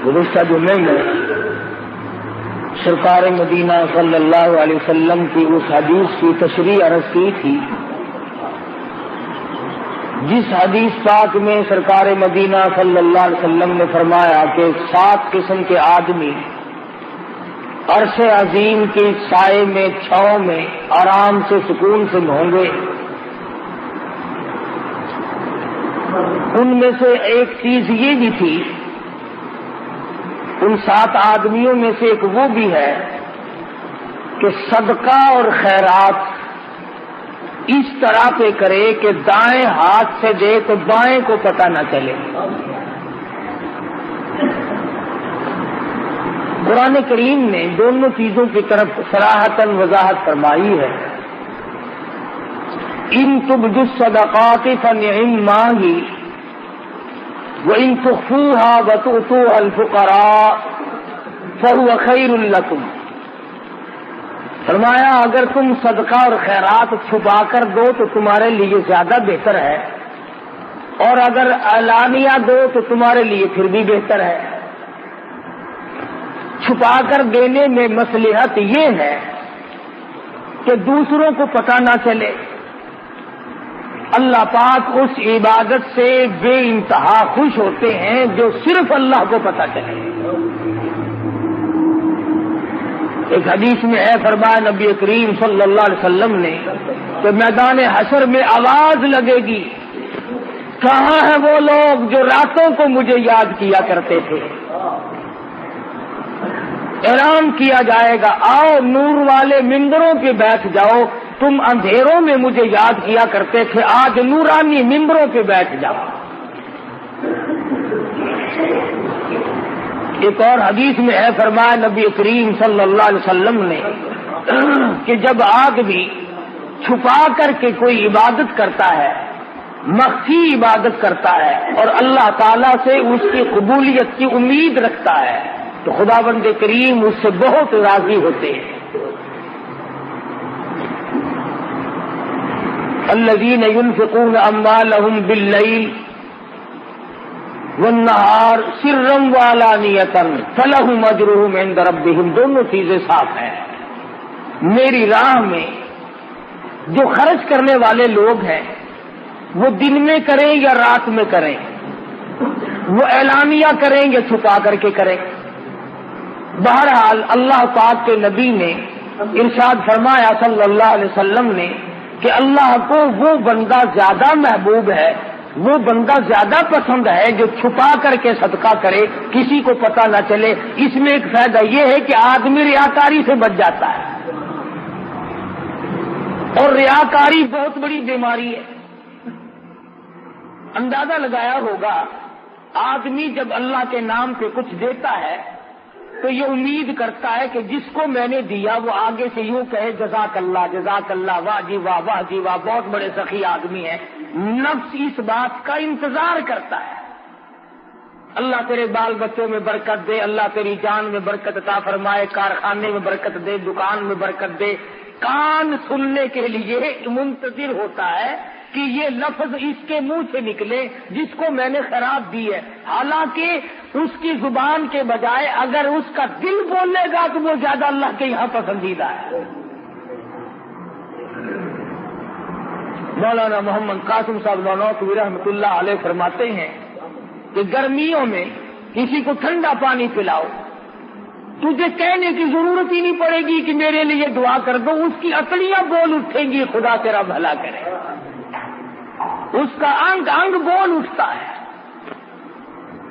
گزشتہ جمعے میں سرکار مدینہ صلی اللہ علیہ وسلم کی اس حدیث کی تشریح عرض کی تھی جس حدیث پاک میں سرکار مدینہ صلی اللہ علیہ وسلم نے فرمایا کہ 7 قسم کے آدمی عرش عظیم کی سائے میں چھاؤں میں آرام سے سکون سے ہوں گے. ان میں سے ایک چیز یہ بھی تھی، ان 7 آدمیوں میں سے ایک وہ بھی ہے کہ صدقہ اور خیرات اس طرح پہ کرے کہ دائیں ہاتھ سے دے تو بائیں کو پتہ نہ چلے. قرآن کریم نے دونوں چیزوں کی طرف صراحتاً وضاحت فرمائی ہے. ان تبدوا الصدقات فنعما ہی وان تخفوها وتؤتوها الفقراء فهو خير لكم. فرمایا اگر تم صدقہ اور خیرات چھپا کر دو تو تمہارے لیے زیادہ بہتر ہے، اور اگر اعلانیہ دو تو تمہارے لیے پھر بھی بہتر ہے. چھپا کر دینے میں مصلحت یہ ہے کہ دوسروں کو پتہ نہ چلے. اللہ پاک اس عبادت سے بے انتہا خوش ہوتے ہیں جو صرف اللہ کو پتہ چلے. ایک حدیث میں ہے فرمایا نبی کریم صلی اللہ علیہ وسلم نے کہ میدان حشر میں آواز لگے گی، کہاں ہیں وہ لوگ جو راتوں کو مجھے یاد کیا کرتے تھے. اعلان کیا جائے گا آؤ نور والے ممبروں پہ بیٹھ جاؤ، تم اندھیروں میں مجھے یاد کیا کرتے تھے، آج نورانی ممبروں پہ بیٹھ جاؤ. ایک اور حدیث میں ہے فرمایا نبی کریم صلی اللہ علیہ وسلم نے کہ جب آدمی چھپا کر کے کوئی عبادت کرتا ہے، مخفی عبادت کرتا ہے اور اللہ تعالیٰ سے اس کی قبولیت کی امید رکھتا ہے تو خداوند کریم اس سے بہت راضی ہوتے ہیں. الذین ينفقون اموالهم باللیل والنہار سرا وعلانیۃ فلہم اجرہم عند ربہم. دونوں چیزیں صاف ہیں. میری راہ میں جو خرچ کرنے والے لوگ ہیں وہ دن میں کریں یا رات میں کریں، وہ اعلانیہ کریں یا چھپا کر کے کریں، بہرحال اللہ پاک کے نبی نے ارشاد فرمایا صلی اللہ علیہ وسلم نے کہ اللہ کو وہ بندہ زیادہ محبوب ہے، وہ بندہ زیادہ پسند ہے جو چھپا کر کے صدقہ کرے، کسی کو پتہ نہ چلے. اس میں ایک فائدہ یہ ہے کہ آدمی ریاکاری سے بچ جاتا ہے، اور ریاکاری بہت بڑی بیماری ہے. اندازہ لگایا ہوگا آدمی جب اللہ کے نام پہ کچھ دیتا ہے تو یہ امید کرتا ہے کہ جس کو میں نے دیا وہ آگے سے یوں کہے جزاک اللہ، واہ جی واہ، واہ جی واہ، بہت بڑے سخی آدمی ہیں. نفس اس بات کا انتظار کرتا ہے اللہ تیرے بال بچوں میں برکت دے، اللہ تیری جان میں برکت عطا فرمائے، کارخانے میں برکت دے، دکان میں برکت دے. کان سننے کے لیے منتظر ہوتا ہے کہ یہ لفظ اس کے منہ سے نکلے جس کو میں نے خیرات دی ہے، حالانکہ اس کی زبان کے بجائے اگر اس کا دل بولے گا تو وہ زیادہ اللہ کے یہاں پسندیدہ ہے. مولانا محمد قاسم صاحب نانوتوی رحمۃ اللہ علیہ فرماتے ہیں کہ گرمیوں میں کسی کو ٹھنڈا پانی پلاؤ، تجھے کہنے کی ضرورت ہی نہیں پڑے گی کہ میرے لیے دعا کر دو، اس کی عقلیاں بول اٹھیں گی خدا تیرا بھلا کرے. اس کا انگ انگ بول اٹھتا ہے.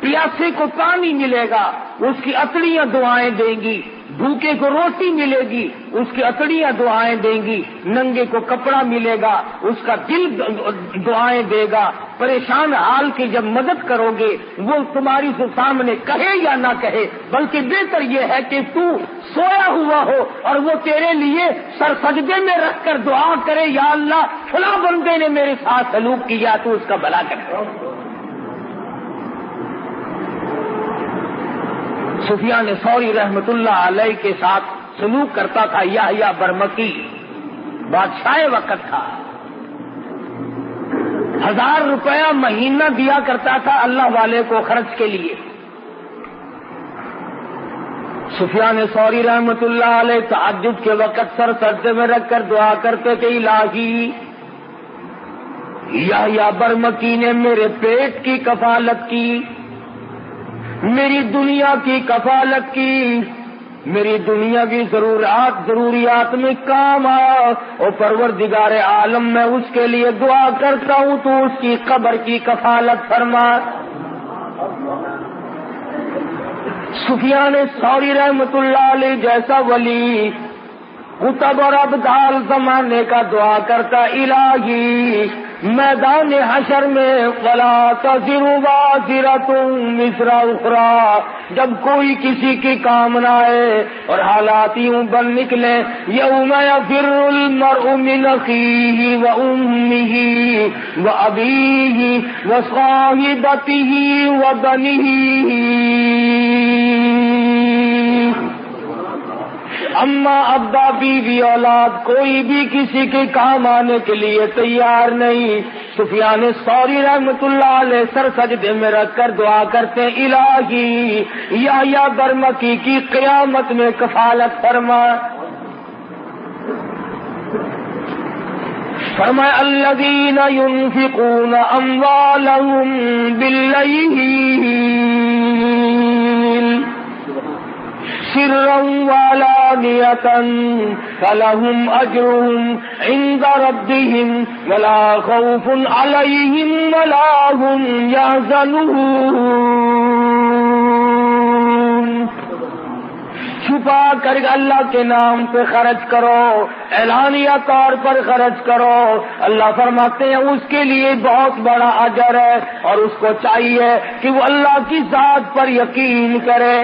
پیاسے کو پانی ملے گا، اس کی اتڑیاں دعائیں دیں گی. بھوکے کو روٹی ملے گی، اس کی اتڑیاں دعائیں دیں گی. ننگے کو کپڑا ملے گا، اس کا دل دعائیں دے گا. پریشان حال کی جب مدد کرو گے وہ تمہاری سامنے کہے یا نہ کہے، بلکہ بہتر یہ ہے کہ تو سویا ہوا ہو اور وہ تیرے لیے سر سجدے میں رکھ کر دعا کرے، یا اللہ فلاں بندے نے میرے ساتھ سلوک کیا تو اس کا بھلا کرے. سفیان ثوری رحمت اللہ علیہ کے ساتھ سلوک کرتا تھا یحییٰ برمکی، بادشاہ وقت تھا. 1000 روپیہ مہینہ دیا کرتا تھا اللہ والے کو خرچ کے لیے. سفیان ثوری رحمت اللہ علیہ تہجد کے وقت سر سجدے میں رکھ کر دعا کرتے کہ الہی یحییٰ برمکی نے میرے پیٹ کی کفالت کی، میری دنیا کی کفالت کی، میری دنیا کی ضروریات میں کام آیا، اور پروردگار عالم میں اس کے لیے دعا کرتا ہوں تو اس کی قبر کی کفالت فرما۔ سفیان ثوری رحمت اللہ علیہ جیسا ولی قطب اور ابدال زمانے کا دعا کرتا، الہی میدان حشر میں ولا تزر وازرۃ وزر اخری، جب کوئی کسی کی کام نہ آئے اور حالات یوں بن نکلے، یوم یفر المرء من اخیہ وامہ وابیہ وصاحبتہ وبنیہ، اما ابا بیوی اولاد کوئی بھی کسی کے کام آنے کے لیے تیار نہیں۔ سفیان ثوری رحمت اللہ علیہ سر سجدے میں رکھ کر دعا کرتے، الہی یحییٰ برمکی کی قیامت میں کفالت فرما۔ فرمایا الذین ينفقون اموالهم باللیل سرا وعلانیۃ فلہم اجرہم عند ربہم ولا خوف علیہم ولا ہم یحزنون۔ چھپا کر اللہ کے نام پہ خرچ کرو، اعلانیہ طور پر خرچ کرو، اللہ فرماتے ہیں اس کے لیے بہت بڑا اجر ہے، اور اس کو چاہیے کہ وہ اللہ کی ذات پر یقین کرے۔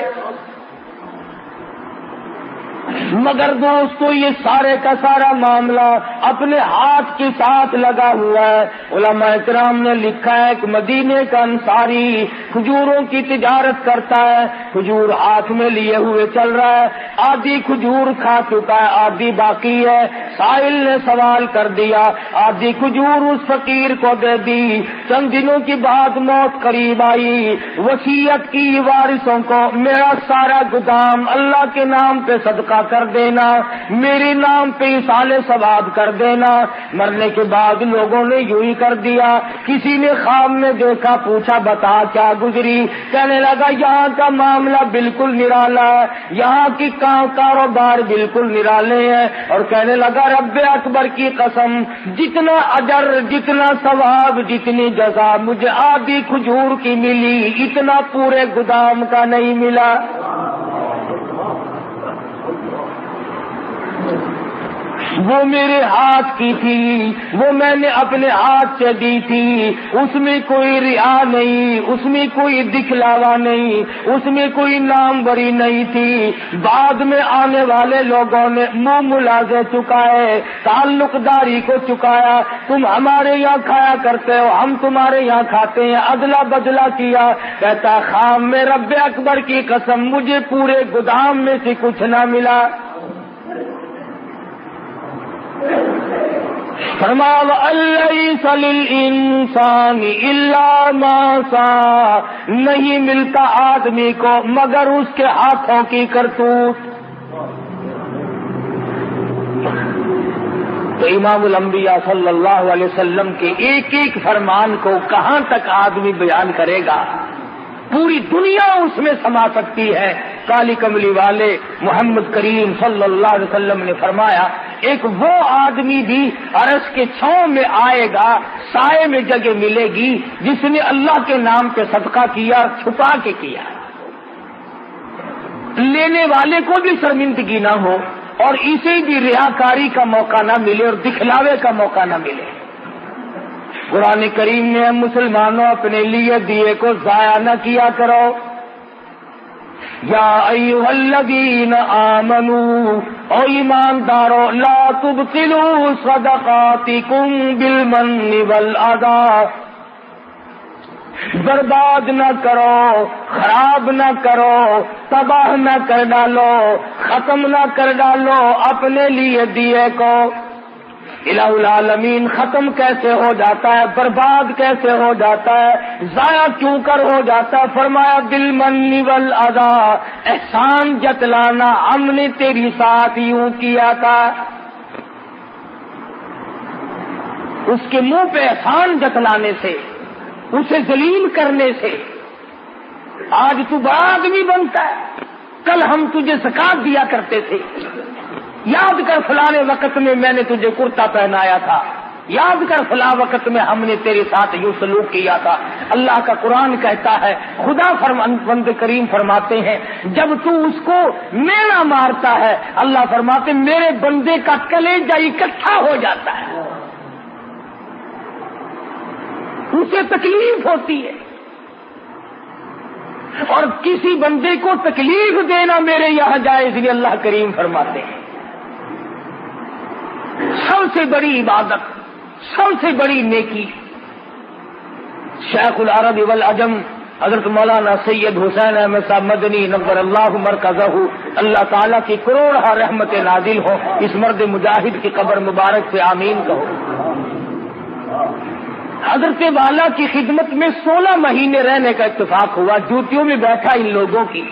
مگر دوستو یہ سارے کا سارا معاملہ اپنے ہاتھ کے ساتھ لگا ہوا ہے۔ علماء کرام نے لکھا ہے کہ مدینے کا انصاری کھجوروں کی تجارت کرتا ہے، کھجور ہاتھ میں لیے ہوئے چل رہا ہے، آدھی کھجور کھا چکا ہے، آدھی باقی ہے۔ سائل نے سوال کر دیا، آدھی کھجور اس فقیر کو دے دی۔ چند دنوں کے بعد موت قریب آئی، وصیت کی وارثوں کو میرا سارا گودام اللہ کے نام پہ صدقہ کر دینا، میرے نام پہ اصال ثواب کر دینا۔ مرنے کے بعد لوگوں نے یوں ہی کر دیا، کسی نے خواب میں دیکھا، پوچھا بتا کیا گزری، کہنے لگا یہاں کا معاملہ بالکل نرالا ہے، یہاں کی کاروبار بالکل نرالے ہیں، اور کہنے لگا رب اکبر کی قسم جتنا اجر، جتنا ثواب، جتنی جزا مجھے آدھی کھجور کی ملی، اتنا پورے گودام کا نہیں ملا۔ وہ میرے ہاتھ کی تھی، وہ میں نے اپنے ہاتھ سے دی تھی، اس میں کوئی ریا نہیں، اس میں کوئی دکھلاوا نہیں، اس میں کوئی نام بری نہیں تھی۔ بعد میں آنے والے لوگوں نے منہ ملازے چکائے، تعلق داری کو چکایا، تم ہمارے یہاں کھایا کرتے ہو، ہم تمہارے یہاں کھاتے ہیں، ادلا بدلا کیا۔ کہتا خام میں رب اکبر کی قسم مجھے پورے گودام میں سے کچھ نہ ملا۔ فرمایا وَأَلَّيْسَ لِلْإِنسَانِ إِلَّا مَا سَعَى، نہیں ملتا آدمی کو مگر اس کے ہاتھوں کی کرتوت۔ تو امام الانبیاء صلی اللہ علیہ وسلم کے ایک ایک فرمان کو کہاں تک آدمی بیان کرے گا، پوری دنیا اس میں سما سکتی ہے۔ کالی کملی والے محمد کریم صلی اللہ علیہ وسلم نے فرمایا ایک وہ آدمی بھی عرش کے چھاؤں میں آئے گا، سائے میں جگہ ملے گی، جس نے اللہ کے نام پہ صدقہ کیا، چھپا کے کیا، لینے والے کو بھی شرمندگی نہ ہو اور اسے بھی ریاکاری کا موقع نہ ملے اور دکھلاوے کا موقع نہ ملے۔ قرآن کریم نے مسلمانوں اپنے لیے دیے کو ضائع نہ کیا کرو۔ یا ایھا الذین آمنوا، او ایماندارو، لا تبطلوا صدقاتکم بالمن والاذی، برباد نہ کرو، خراب نہ کرو، تباہ نہ کر ڈالو، ختم نہ کر ڈالو اپنے لیے دیے کو، الہ العالمین ختم کیسے ہو جاتا ہے، برباد کیسے ہو جاتا ہے، ضائع کیوں کر ہو جاتا ہے؟ فرمایا بالمن والاذا، احسان جتلانا ہم نے تیری ساتھ یوں کیا تھا. اس کے منہ پہ احسان جتلانے سے، اسے ذلیل کرنے سے آج تو بڑا آدمی بنتا ہے. کل ہم تجھے زکات دیا کرتے تھے، یاد کر فلاں وقت میں نے تجھے کرتا پہنایا تھا، یاد کر فلاں وقت میں ہم نے تیرے ساتھ یوں سلوک کیا تھا. اللہ کا قرآن کہتا ہے، خدا بند کریم فرماتے ہیں جب تو اس کو مینا مارتا ہے، اللہ فرماتے میرے بندے کا کلیجہ اکٹھا ہو جاتا ہے، اسے تکلیف ہوتی ہے. اور کسی بندے کو تکلیف دینا میرے یہاں جائز نہیں، اللہ کریم فرماتے ہیں. سب سے بڑی عبادت، سب سے بڑی نیکی، شیخ العرب والعجم حضرت مولانا سید حسین احمد صاحب مدنی نور اللہ مرکزہ، اللہ تعالیٰ کی کروڑہ رحمت نازل ہو اس مرد مجاہد کی قبر مبارک پہ آمین کہو. حضرت والا کی خدمت میں 16 مہینے رہنے کا اتفاق ہوا. جوتیوں میں بیٹھا ان لوگوں کی،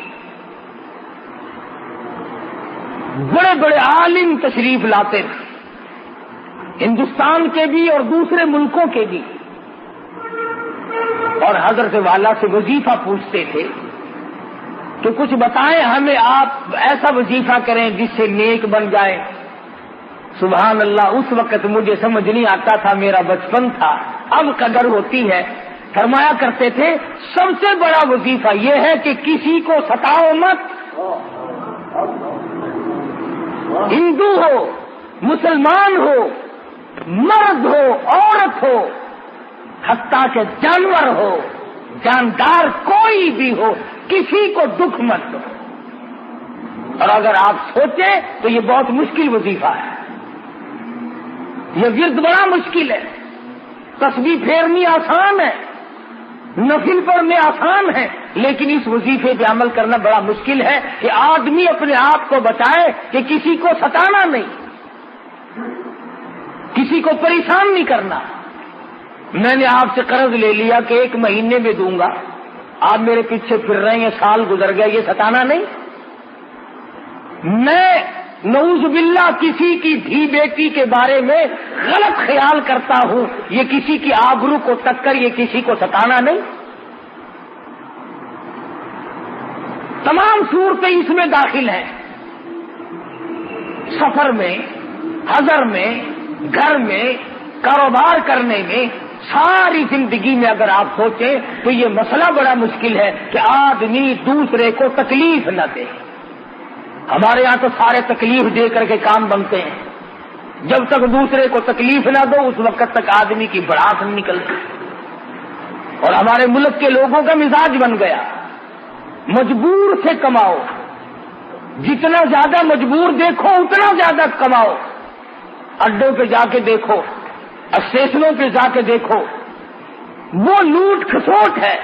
بڑے بڑے عالم تشریف لاتے تھے، ہندوستان کے بھی اور دوسرے ملکوں کے بھی، اور حضرت والا سے وظیفہ پوچھتے تھے کہ کچھ بتائیں ہمیں، آپ ایسا وظیفہ کریں جس سے نیک بن جائے. سبحان اللہ، اس وقت مجھے سمجھ نہیں آتا تھا، میرا بچپن تھا، اب قدر ہوتی ہے. فرمایا کرتے تھے سب سے بڑا وظیفہ یہ ہے کہ کسی کو ستاؤ مت، ہندو ہو، مسلمان ہو، مرد ہو، عورت ہو، حتیٰ کہ جانور ہو، جاندار کوئی بھی ہو، کسی کو دکھ مت دو. اور اگر آپ سوچیں تو یہ بہت مشکل وظیفہ ہے، یہ ورد بڑا مشکل ہے. تسبیح پھیرنی آسان ہے، نفل پڑھنے آسان ہے، لیکن اس وظیفے پہ عمل کرنا بڑا مشکل ہے کہ آدمی اپنے آپ کو بچائے کہ کسی کو ستانا نہیں، کسی کو پریشان نہیں کرنا. میں نے آپ سے قرض لے لیا کہ 1 مہینے میں دوں گا، آپ میرے پیچھے پھر رہے ہیں، سال گزر گیا، یہ ستانا نہیں. میں نعوذ باللہ کسی کی دھی بیٹی کے بارے میں غلط خیال کرتا ہوں، یہ کسی کی آبرو کو تک کر یہ کسی کو ستانا نہیں. تمام صورتیں اس میں داخل ہیں، سفر میں، حضر میں، گھر میں، کاروبار کرنے میں، ساری زندگی میں اگر آپ سوچیں تو یہ مسئلہ بڑا مشکل ہے کہ آدمی دوسرے کو تکلیف نہ دے. ہمارے یہاں تو سارے تکلیف دے کر کے کام بنتے ہیں. جب تک دوسرے کو تکلیف نہ دو اس وقت تک آدمی کی بڑھاس نہیں نکلتی. اور ہمارے ملک کے لوگوں کا مزاج بن گیا، مجبور سے کماؤ، جتنا زیادہ مجبور دیکھو اتنا زیادہ کماؤ. اڈوں پہ جا کے دیکھو، اسٹیشنوں پہ جا کے دیکھو، وہ لوٹ کھسوٹ ہے،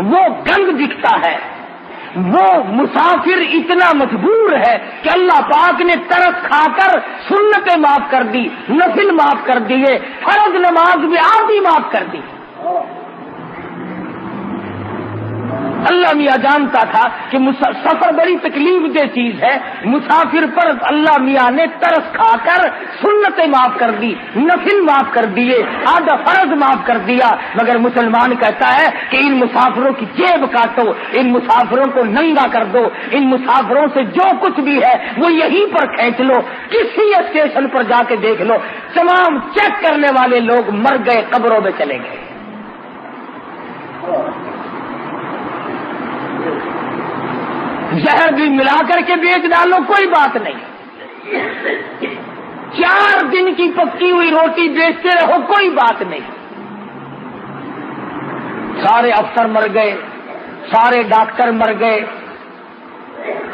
وہ گند دکھتا ہے. وہ مسافر اتنا مجبور ہے کہ اللہ پاک نے ترس کھا کر سنتیں معاف کر دی، نفل معاف کر دیے، فرض نماز بھی آدھی معاف کر دی. اللہ میاں جانتا تھا کہ سفر بڑی تکلیف دہ چیز ہے، مسافر پر اللہ میاں نے ترس کھا کر سنتیں معاف کر دی، نفل معاف کر دیے، آدھا فرض معاف کر دیا. مگر مسلمان کہتا ہے کہ ان مسافروں کی جیب کاٹو، ان مسافروں کو ننگا کر دو، ان مسافروں سے جو کچھ بھی ہے وہ یہیں پر کھینچ لو. کسی اسٹیشن پر جا کے دیکھ لو، تمام چیک کرنے والے لوگ مر گئے، قبروں میں چلے گئے. زہر بھی ملا کر کے بیچ ڈالو، کوئی بات نہیں. 4 دن کی پکی ہوئی روٹی بیچتے رہو، کوئی بات نہیں. سارے افسر مر گئے، سارے ڈاکٹر مر گئے،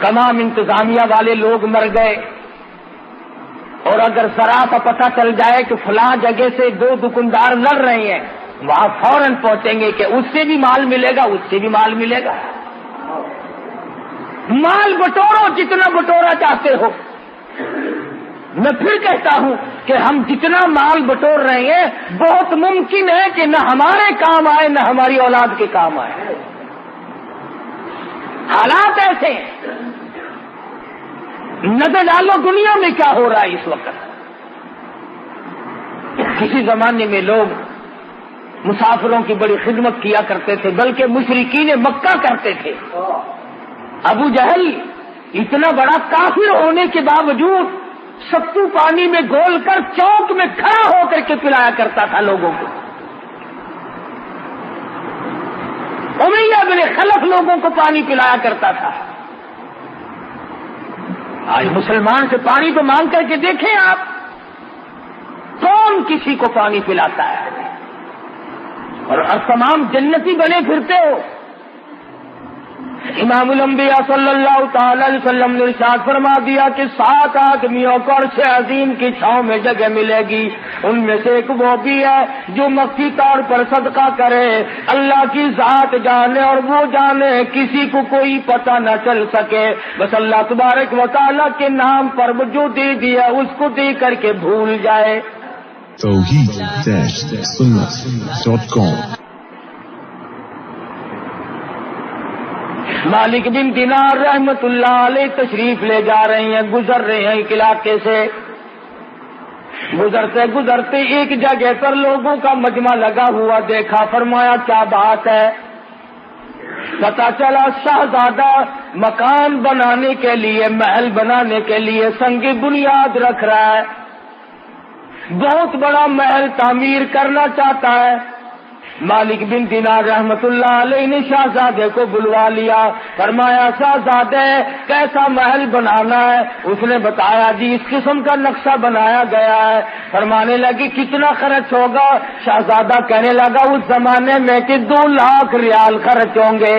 تمام انتظامیہ والے لوگ مر گئے. اور اگر ذرا سا پتہ چل جائے کہ فلاں جگہ سے 2 دکاندار لڑ رہے ہیں، وہاں فوراً پہنچیں گے کہ اس سے بھی مال ملے گا، اس سے بھی مال ملے گا. مال بٹورو جتنا بٹورا چاہتے ہو. میں پھر کہتا ہوں کہ ہم جتنا مال بٹور رہے ہیں بہت ممکن ہے کہ نہ ہمارے کام آئے نہ ہماری اولاد کے کام آئے. حالات ایسے ہیں. نظر ڈالو دنیا میں کیا ہو رہا ہے اس وقت. کسی زمانے میں لوگ مسافروں کی بڑی خدمت کیا کرتے تھے، بلکہ مشرکین مکہ کرتے تھے. ابو جہل اتنا بڑا کافر ہونے کے باوجود ستو پانی میں گھول کر چوک میں کھڑا ہو کر کے پلایا کرتا تھا لوگوں کو. امیہ بن خلف لوگوں کو پانی پلایا کرتا تھا. آج مسلمان سے پانی تو مانگ کر کے دیکھیں آپ، کون کسی کو پانی پلاتا ہے؟ اور تمام جنتی بنے پھرتے ہو. امام الانبیاء صلی اللہ تعالی علیہ وسلم نے ارشاد فرما دیا کہ 7 آدمیوں کو عرش عظیم کی چھاؤں میں جگہ ملے گی. ان میں سے ایک وہ بھی ہے جو مخفی طور پر صدقہ کرے، اللہ کی ذات جانے اور وہ جانے، کسی کو کوئی پتہ نہ چل سکے، بس اللہ تبارک و تعالیٰ کے نام پر جو دے دیا اس کو دے کر کے بھول جائے. توحید-سنت.com مالک بن دینار رحمت اللہ علیہ تشریف لے جا رہے ہیں، گزر رہے ہیں ایک علاقے سے. گزرتے گزرتے ایک جگہ پر لوگوں کا مجمع لگا ہوا دیکھا. فرمایا کیا بات ہے؟ پتا چلا شہزادہ مکان بنانے کے لیے، محل بنانے کے لیے سنگ بنیاد رکھ رہا ہے، بہت بڑا محل تعمیر کرنا چاہتا ہے. مالک بن دینار رحمت اللہ علیہ نے شہزادے کو بلوا لیا. فرمایا شہزادے کیسا محل بنانا ہے؟ اس نے بتایا جی اس قسم کا نقشہ بنایا گیا ہے. فرمانے لگی کتنا خرچ ہوگا؟ شہزادہ کہنے لگا اس زمانے میں کہ 2 لاکھ ریال خرچ ہوں گے.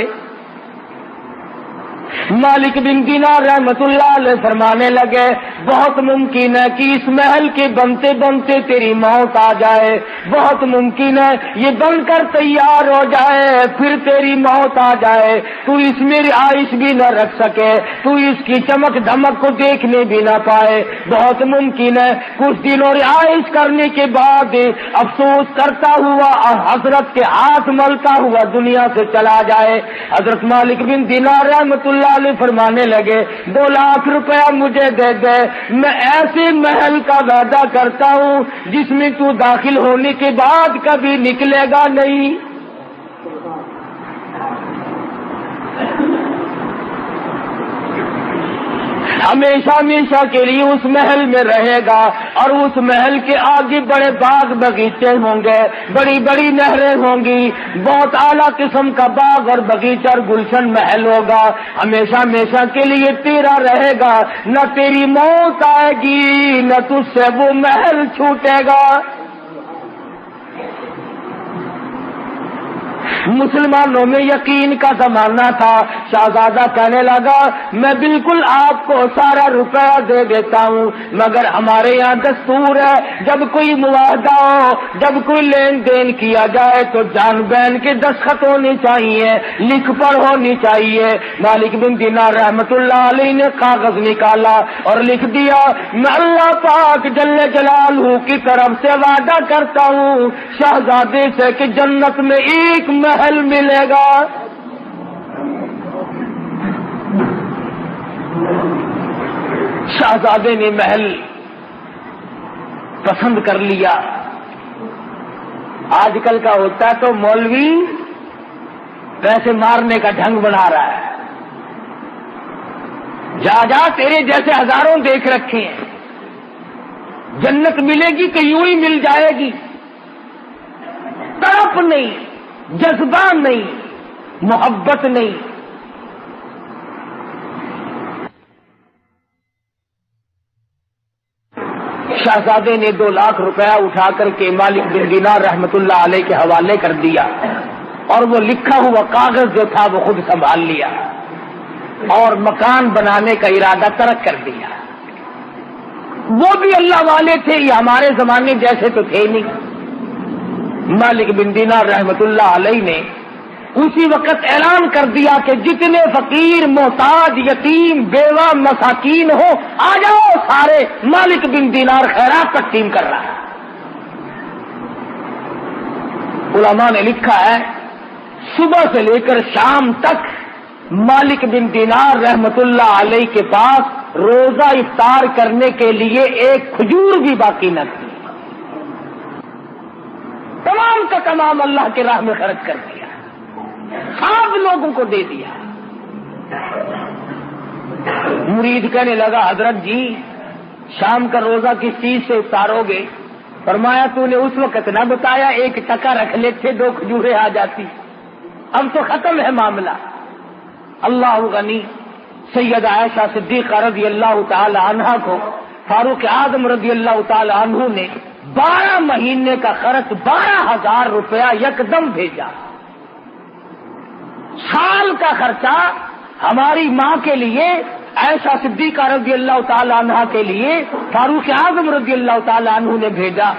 مالک بن دینار رحمت اللہ علیہ فرمانے لگے بہت ممکن ہے کہ اس محل کے بنتے بنتے تیری موت آ جائے، بہت ممکن ہے یہ بن کر تیار ہو جائے پھر تیری موت آ جائے، تو اس میں رہائش بھی نہ رکھ سکے، تو اس کی چمک دھمک کو دیکھنے بھی نہ پائے. بہت ممکن ہے کچھ دنوں رہائش کرنے کے بعد افسوس کرتا ہوا اور حضرت کے ہاتھ ملتا ہوا دنیا سے چلا جائے. حضرت مالک بن دینار رحمت اللہ علیہ فرمانے لگے 2 لاکھ روپیہ مجھے دے دے، میں ایسے محل کا وعدہ کرتا ہوں جس میں تو داخل ہونے کے بعد کبھی نکلے گا نہیں. ہمیشہ ہمیشہ کے لیے اس محل میں رہے گا، اور اس محل کے آگے بڑے باغ باغیچے ہوں گے، بڑی بڑی نہریں ہوں گی، بہت اعلیٰ قسم کا باغ اور باغیچہ اور گلشن محل ہوگا. ہمیشہ ہمیشہ کے لیے تیرا رہے گا، نہ تیری موت آئے گی نہ تجھ سے وہ محل چھوٹے گا. مسلمانوں میں یقین کا زمانہ تھا. شہزادہ کہنے لگا میں بالکل آپ کو سارا روپیہ دے دیتا ہوں، مگر ہمارے یہاں دستور ہے جب کوئی معاہدہ ہو، جب کوئی لین دین کیا جائے تو جان بین کے دستخط ہونے چاہیے، لکھ پڑھ ہونی چاہیے. مالک بن دینار رحمت اللہ علیہ نے کاغذ نکالا اور لکھ دیا میں اللہ پاک جل جلالہ کی طرف سے وعدہ کرتا ہوں شہزادے سے کہ جنت میں ایک محل ملے گا. شہزادے نے محل پسند کر لیا. آج کل کا ہوتا ہے تو مولوی پیسے مارنے کا ڈھنگ بنا رہا ہے. جا جا تیرے جیسے ہزاروں دیکھ رکھے ہیں، جنت ملے گی کہ یوں ہی مل جائے گی. تڑپ نہیں، جذبہ نہیں، محبت نہیں. شہزادے نے 2 لاکھ روپیہ اٹھا کر کے مالک بن دینار رحمت اللہ علیہ کے حوالے کر دیا، اور وہ لکھا ہوا کاغذ جو تھا وہ خود سنبھال لیا اور مکان بنانے کا ارادہ ترک کر دیا. وہ بھی اللہ والے تھے، یہ ہمارے زمانے جیسے تو تھے نہیں. مالک بن دینار رحمت اللہ علیہ نے اسی وقت اعلان کر دیا کہ جتنے فقیر، محتاج، یتیم، بیوہ، مساکین ہو آ جاؤ، سارے مالک بن دینار خیرات تقسیم کر رہا ہے۔ علماء نے لکھا ہے صبح سے لے کر شام تک مالک بن دینار رحمت اللہ علیہ کے پاس روزہ افطار کرنے کے لیے ایک کھجور بھی باقی نہ تھی، تمام کا تمام اللہ کے راہ میں خرچ کر دیا، سب لوگوں کو دے دیا۔ مرید کہنے لگا حضرت جی شام کا روزہ کس چیز سے افطارو گے؟ فرمایا تو نے اس وقت نہ بتایا، ایک ٹکا رکھ لیتے 2 کھجوریں آ جاتی، اب تو ختم ہے معاملہ۔ اللہ غنی سید عائشہ صدیقہ رضی اللہ تعالی عنہا کو فاروق اعظم رضی اللہ تعالی عنہ نے 12 مہینے کا خرچ 12,000 روپیہ یکدم بھیجا۔ سال کا خرچہ ہماری ماں کے لیے عائشہ صدیقہ رضی اللہ تعالی عنہا کے لیے فاروق اعظم رضی اللہ تعالی عنہ نے بھیجا۔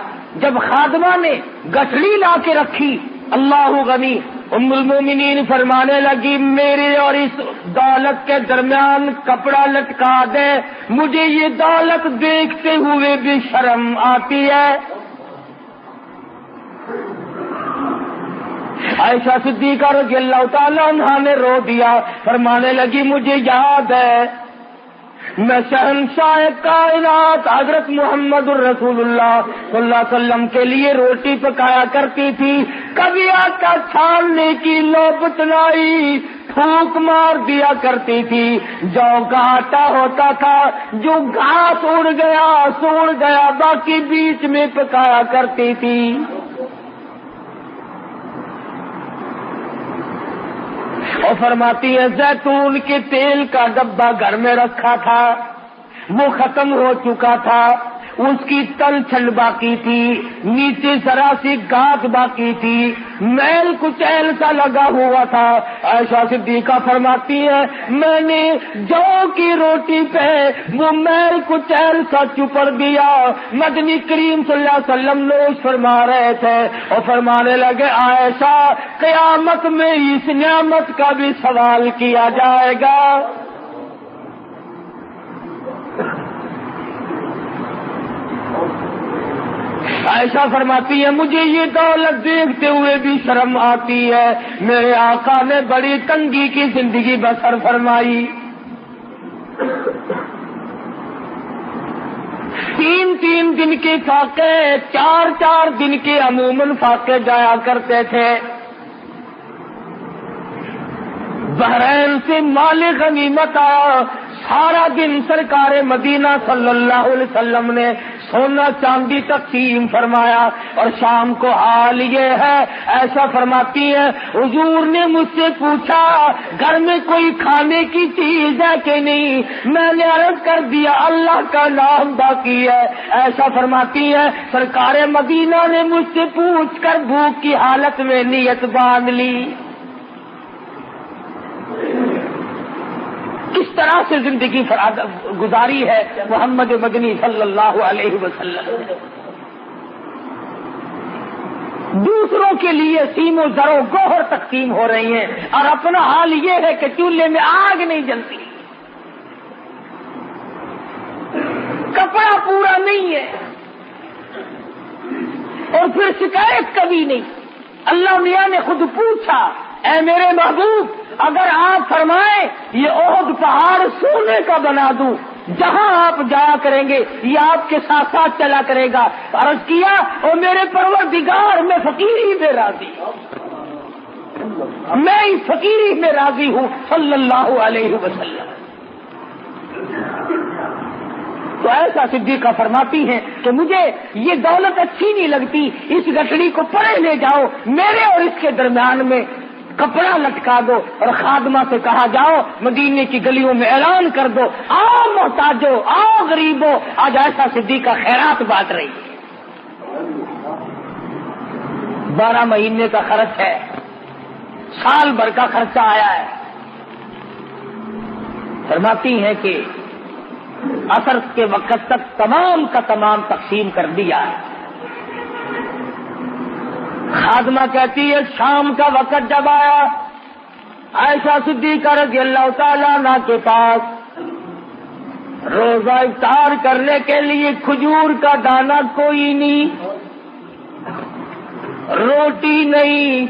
جب خادمہ نے گٹھڑی لا کے رکھی، اللہ غنی ام المومنین فرمانے لگی میرے اور اس دولت کے درمیان کپڑا لٹکا دے، مجھے یہ دولت دیکھتے ہوئے بھی شرم آتی ہے۔ عائشہ صدیقہ رضی اللہ تعالی عنہا نے رو دیا، فرمانے لگی مجھے یاد ہے میں شہنشاہ کائنات حضرت محمد الرسول اللہ صلی اللہ علیہ وسلم کے لیے روٹی پکایا کرتی تھی، کبھی آٹا چھاننے کی نوبت نہ آئی، پھونک مار دیا کرتی تھی، جو کا آٹا ہوتا تھا جو گھاس اڑ گیا سوڑ گیا، باقی بیچ میں پکایا کرتی تھی۔ اور فرماتی ہے زیتون کے تیل کا ڈبہ گھر میں رکھا تھا، وہ ختم ہو چکا تھا، اس کی تل چھل باقی تھی، نیچے ذرا سی گاٹ باقی تھی، میل کچیل سا لگا ہوا تھا۔ عائشہ صدیقہ فرماتی ہے میں نے جو کی روٹی پہ وہ میل کچیل سا چپڑ دیا۔ مدنی کریم صلی اللہ علیہ وسلم نوش فرما رہے تھے اور فرمانے لگے عائشہ قیامت میں اس نعمت کا بھی سوال کیا جائے گا۔ عائشہ فرماتی ہے مجھے یہ دولت دیکھتے ہوئے بھی شرم آتی ہے، میرے آقا نے بڑی تنگی کی زندگی بسر فرمائی۔ 3 دن کے فاقے، 4 دن کے عموماً فاقے جایا کرتے تھے۔ بحرین سے مال غنیمت آیا، سارا دن سرکار مدینہ صلی اللہ علیہ وسلم نے سونا چاندی تقسیم فرمایا، اور شام کو حال یہ ہے ایسا فرماتی ہے حضور نے مجھ سے پوچھا گھر میں کوئی کھانے کی چیز ہے کہ نہیں، میں نے عرض کر دیا اللہ کا نام باقی ہے۔ ایسا فرماتی ہے سرکار مدینہ نے مجھ سے پوچھ کر بھوک کی حالت میں نیت باندھ لی۔ کس طرح سے زندگی گزاری ہے محمد مدنی صلی اللہ علیہ وسلم نے۔ دوسروں کے لیے سیم و زر و گوہر تقسیم ہو رہی ہیں، اور اپنا حال یہ ہے کہ چولہے میں آگ نہیں جلتی، کپڑا پورا نہیں ہے، اور پھر شکایت کبھی نہیں۔ اللہ میاں نے خود پوچھا اے میرے محبوب اگر آپ فرمائیں یہ احد پہاڑ سونے کا بنا دوں، جہاں آپ جایا کریں گے یہ آپ کے ساتھ ساتھ چلا کرے گا۔ عرض کیا اور میرے پروردگار میں فقیری میں راضی ہوں، میں اس فقیری میں راضی ہوں صلی اللہ علیہ وسلم۔ تو ایسا صدیقہ فرماتی ہیں کہ مجھے یہ دولت اچھی نہیں لگتی، اس گٹھڑی کو پڑے لے جاؤ، میرے اور اس کے درمیان میں کپڑا لٹکا دو، اور خادمہ سے کہا جاؤ مدینے کی گلیوں میں اعلان کر دو آؤ محتاجو آؤ غریبو، آج ایسا صدیقہ خیرات بانٹ رہی ہے۔ 12 مہینے کا خرچ ہے، سال بھر کا خرچہ آیا ہے۔ فرماتی ہیں کہ عصر کے وقت تک تمام کا تمام تقسیم کر دیا ہے۔ خادمہ کہتی ہے شام کا وقت جب آیا عائشہ صدیقہ رضی اللہ تعالیٰ عنہ کے پاس روزہ افطار کرنے کے لیے کھجور کا دانہ کوئی نہیں، روٹی نہیں،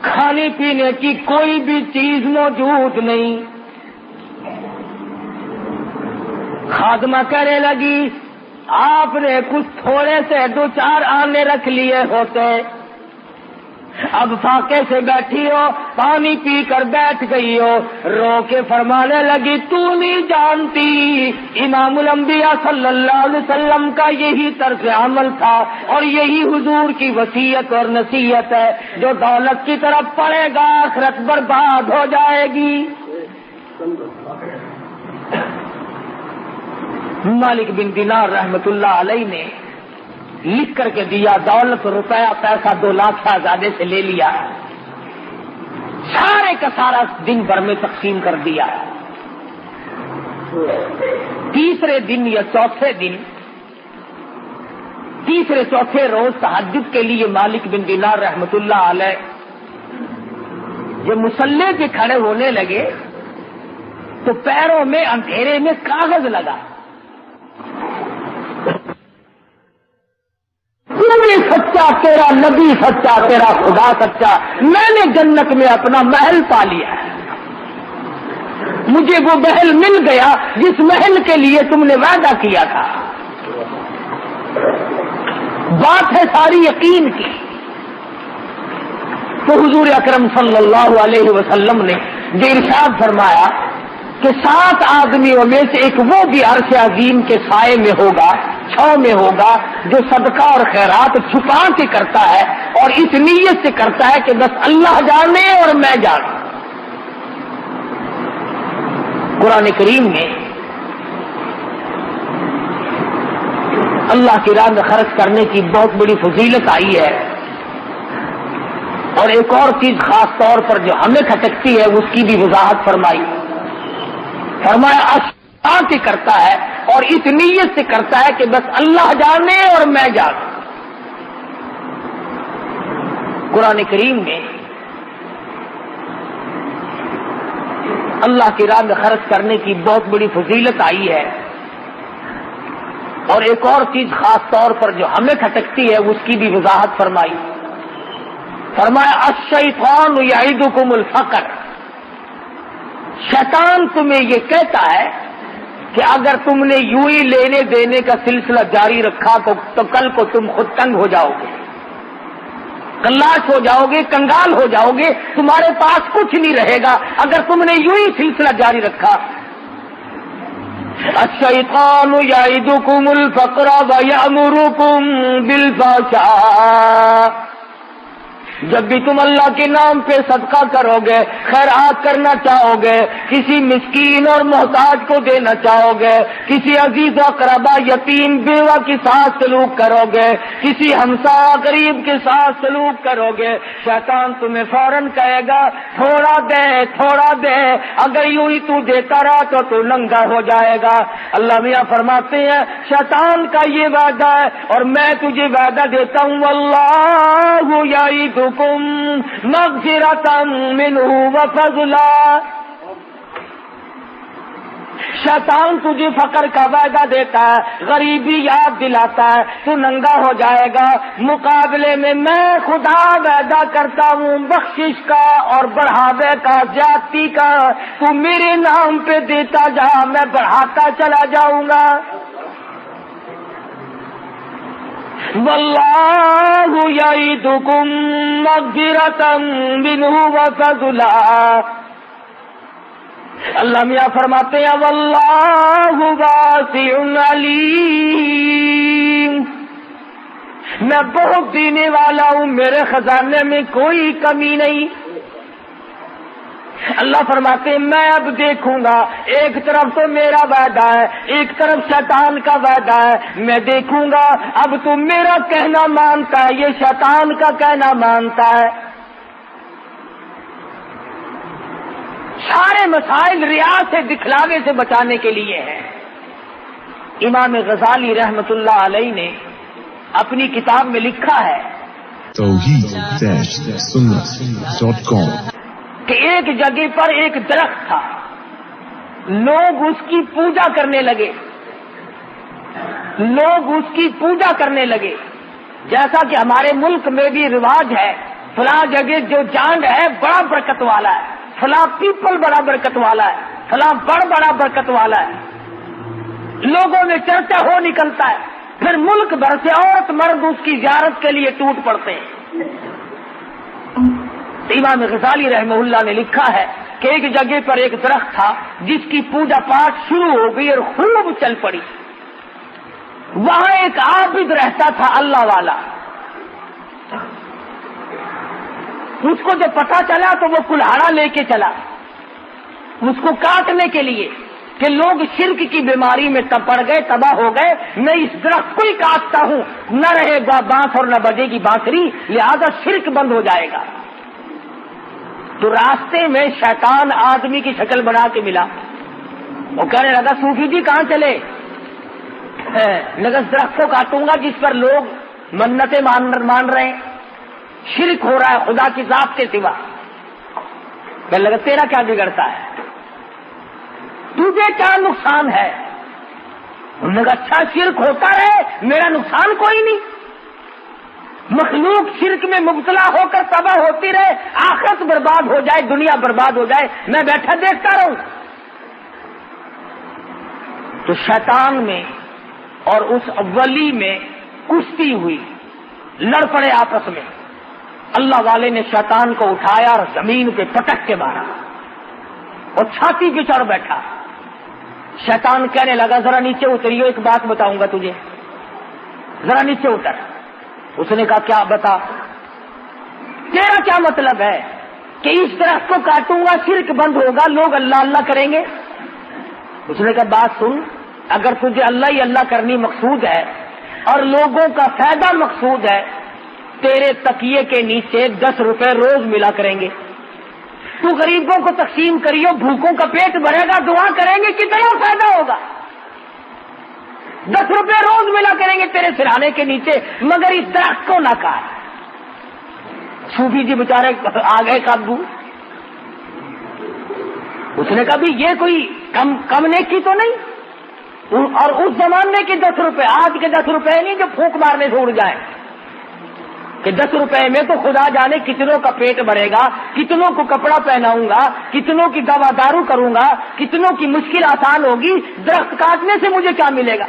کھانے پینے کی کوئی بھی چیز موجود نہیں۔ خادمہ کہنے لگی آپ نے کچھ تھوڑے سے 2-4 آنے رکھ لیے ہوتے، اب فاقے سے بیٹھی ہو، پانی پی کر بیٹھ گئی ہو۔ رو کے فرمانے لگی تو نہیں جانتی امام الانبیاء صلی اللہ علیہ وسلم کا یہی طرز عمل تھا اور یہی حضور کی وصیت اور نصیحت ہے، جو دولت کی طرف پڑے گا آخرت برباد ہو جائے گی۔ مالک بن دینار رحمت اللہ علیہ نے لکھ کر کے دیا، دولت روپیہ پیسہ 2 لاکھ شہزادے سے لے لیا، سارے کا سارا دن بھر میں تقسیم کر دیا۔ تیسرے دن یا چوتھے دن، تیسرے چوتھے روز تہجد کے لیے مالک بن دینار رحمت اللہ علیہ جب مصلی پہ کھڑے ہونے لگے تو پیروں میں اندھیرے میں کاغذ لگا، تو بھی سچا، تیرا نبی سچا، تیرا خدا سچا، میں نے جنت میں اپنا محل پا لیا ہے، مجھے وہ محل مل گیا جس محل کے لیے تم نے وعدہ کیا تھا۔ بات ہے ساری یقین کی۔ تو حضور اکرم صلی اللہ علیہ وسلم نے جو ارشاد فرمایا کہ 7 آدمیوں میں سے ایک وہ بھی عرش عظیم کے سائے میں ہوگا، چھاؤں میں ہوگا، جو صدقہ اور خیرات چھپا کے کرتا ہے اور اس نیت سے کرتا ہے کہ بس اللہ جانے اور میں جانوں۔ قرآن کریم میں اللہ کی راہ میں خرچ کرنے کی بہت بڑی فضیلت آئی ہے، اور ایک اور چیز خاص طور پر جو ہمیں کھٹکتی ہے اس کی بھی وضاحت فرمائی۔ فرمایا اشاء سے کرتا ہے اور اس نیت سے کرتا ہے کہ بس اللہ جانے اور میں جانوں۔ قرآن کریم میں اللہ کی راہ میں خرچ کرنے کی بہت بڑی فضیلت آئی ہے، اور ایک اور چیز خاص طور پر جو ہمیں کھٹکتی ہے اس کی بھی وضاحت فرمائی۔ فرمایا الشیطان یعدکم الفقر، شیطان تمہیں یہ کہتا ہے کہ اگر تم نے یوں ہی لینے دینے کا سلسلہ جاری رکھا تو کل کو تم خود تنگ ہو جاؤ گے، کلاش ہو جاؤ گے، کنگال ہو جاؤ گے، تمہارے پاس کچھ نہیں رہے گا اگر تم نے یوں ہی سلسلہ جاری رکھا۔ الشیطان یعدکم الفقر ویأمرکم بالفحشاء، جب بھی تم اللہ کے نام پہ صدقہ کرو گے، خیرات کرنا چاہو گے، کسی مسکین اور محتاج کو دینا چاہو گے، کسی عزیز و اقربا یتیم بیوہ کے ساتھ سلوک کرو گے، کسی ہمسایہ غریب کے ساتھ سلوک کرو گے، شیطان تمہیں فوراً کہے گا تھوڑا دے تھوڑا دے، اگر یوں ہی تو دیتا رہا تو ننگا ہو جائے گا۔ اللہ میاں فرماتے ہیں شیطان کا یہ وعدہ ہے اور میں تجھے وعدہ دیتا ہوں، واللہ یعدکم مغفرۃ منہ وفضلا، شیطان تجھے فقر کا وعدہ دیتا ہے، غریبی یاد دلاتا ہے، تو ننگا ہو جائے گا، مقابلے میں خدا وعدہ کرتا ہوں بخشش کا اور بڑھاوے کا، زیادتی کا، تو میرے نام پہ دیتا جا، میں بڑھاتا چلا جاؤں گا۔ واللہ یعدکم مغفرۃ منہ وفضلا، اللہ میاں فرماتے ہیں واللہ واسع علیم، میں بہت دینے والا ہوں، میرے خزانے میں کوئی کمی نہیں۔ اللہ فرماتے ہیں میں اب دیکھوں گا، ایک طرف تو میرا وعدہ ہے، ایک طرف شیطان کا وعدہ ہے، میں دیکھوں گا اب تو میرا کہنا مانتا ہے، یہ شیطان کا کہنا مانتا ہے۔ سارے مسائل ریا سے، دکھلاوے سے بچانے کے لیے ہیں۔ امام غزالی رحمت اللہ علیہ نے اپنی کتاب میں لکھا ہے توحید-سنت.com کہ ایک جگہ پر ایک درخت تھا، لوگ اس کی پوجا کرنے لگے، لوگ اس کی پوجا کرنے لگے، جیسا کہ ہمارے ملک میں بھی رواج ہے، فلاں جگہ جو جانڈ ہے بڑا برکت والا ہے، فلاں پیپل بڑا برکت والا ہے، فلاں بڑ بڑا برکت والا ہے، لوگوں میں چرچا ہو نکلتا ہے، پھر ملک بھر سے عورت مرد اس کی زیارت کے لیے ٹوٹ پڑتے ہیں۔ امام غزالی رحمہ اللہ نے لکھا ہے کہ ایک جگہ پر ایک درخت تھا جس کی پوجا پاٹ شروع ہو گئی اور خوب چل پڑی، وہاں ایک عابد رہتا تھا اللہ والا، اس کو جب پتہ چلا تو وہ کلہاڑا لے کے چلا اس کو کاٹنے کے لیے کہ لوگ شرک کی بیماری میں پڑ گئے، تباہ ہو گئے، میں اس درخت کو ہی کاٹتا ہوں، نہ رہے گا بانس اور نہ بجے گی بانسری، لہذا شرک بند ہو جائے گا۔ تو راستے میں شیطان آدمی کی شکل بنا کے ملا، وہ کہنے لگا صوفی جی کہاں چلے؟ لگا درخت کو کاٹوں گا جس پر لوگ منتیں مان رہے ہیں، شرک ہو رہا ہے خدا کی ذات کے سوا۔ کہنے لگا تیرا کیا بگڑتا ہے، تجھے کیا نقصان ہے؟ انہوں نے کہا اچھا شرک ہوتا رہے، میرا نقصان کوئی نہیں، مخلوق شرک میں مبتلا ہو کر تباہ ہوتی رہے، آخرت برباد ہو جائے، دنیا برباد ہو جائے، میں بیٹھا دیکھتا رہوں۔ تو شیطان میں اور اس ولی میں کشتی ہوئی، لڑ پڑے آپس میں۔ اللہ والے نے شیطان کو اٹھایا اور زمین پہ پٹک کے مارا اور چھاتی پہ چڑھ بیٹھا۔ شیطان کہنے لگا ذرا نیچے اتریو، ایک بات بتاؤں گا تجھے، ذرا نیچے اتر۔ اس نے کہا کیا بتا، تیرا کیا مطلب ہے کہ اس درخت کو کاٹوں گا شرک بند ہوگا، لوگ اللہ اللہ کریں گے؟ اس نے کہا بات سن، اگر تجھے اللہ ہی اللہ کرنی مقصود ہے اور لوگوں کا فائدہ مقصود ہے، تیرے تکیے کے نیچے 10 روپے روز ملا کریں گے، تو غریبوں کو تقسیم کریو، بھوکوں کا پیٹ بھرے گا، دعا کریں گے، کتنا فائدہ ہوگا؟ 10 روپے روز ملا کریں گے تیرے سرہانے کے نیچے، مگر اس درخت کو نہ کاٹ۔ صوفی جی بیچارے آ گئے قابو۔ اس نے کہا بھی یہ کوئی کم نیکی تو نہیں، اور اس زمانے کے 10 روپے آج کے 10 روپے نہیں جو پھونک مارنے سے اڑ جائیں، کہ 10 روپے میں تو خدا جانے کتنوں کا پیٹ بھرے گا، کتنوں کو کپڑا پہناؤں گا، کتنوں کی دوا دارو کروں گا، کتنوں کی مشکل آسان ہوگی، درخت کاٹنے سے مجھے کیا ملے گا؟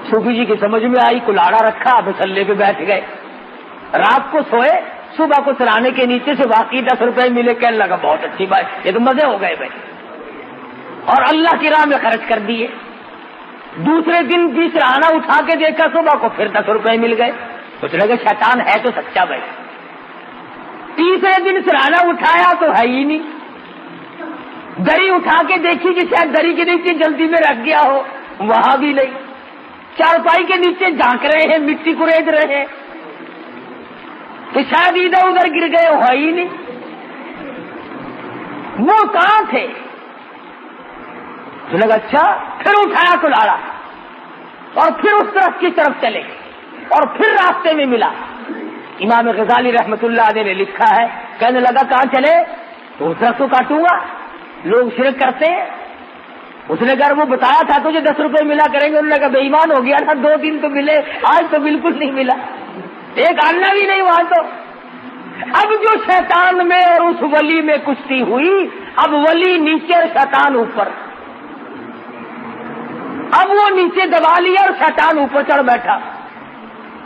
صوفی جی کی سمجھ میں آئی، کلاڑا رکھا، مسلے پہ بیٹھ گئے، رات کو سوئے، صبح کو سرانے کے نیچے سے واقعی 10 روپے ملے، کہنے لگا بہت اچھی بات، یہ تو مزے ہو گئے بھائی، اور اللہ کی راہ میں خرچ کر دیے۔ دوسرے دن بھی سرانا اٹھا کے دیکھا، صبح کو پھر 10 روپے مل گئے، کچھ لگا شیطان ہے تو سچا بھائی۔ تیسرے دن سرانا اٹھایا تو ہے ہی نہیں، دری اٹھا کے دیکھی کہ شاید دری کے نیچے جلدی میں رکھ گیا ہو، وہاں بھی نہیں، چارپائی کے نیچے جھانک رہے ہیں، مٹی کرید رہے ہیں کہ شاید ادھر ادھر گر گئے ہو، ہے ہی نہیں، وہ کہاں تھے؟ تو لگا اچھا، پھر اٹھایا کلاڑا اور پھر اس طرف کی طرف چلے اور پھر راستے میں ملا۔ امام غزالی رحمت اللہ علیہ نے لکھا ہے، کہنے لگا کہاں چلے؟ تو اس طرف تو کاٹوں گا، لوگ شرک کرتے ہیں۔ اس نے کہا وہ بتایا تھا تجھے 10 روپے ملا کریں گے، انہوں نے کہا بے ایمان ہو گیا تھا، 2 دن تو ملے، آج تو بالکل نہیں ملا، ایک آنا بھی نہیں وہاں تو۔ اب جو شیطان میں اور اس ولی میں کشتی ہوئی، اب ولی نیچے اور شیطان اوپر، اب وہ نیچے دبا لیا اور شیطان اوپر چڑھ بیٹھا۔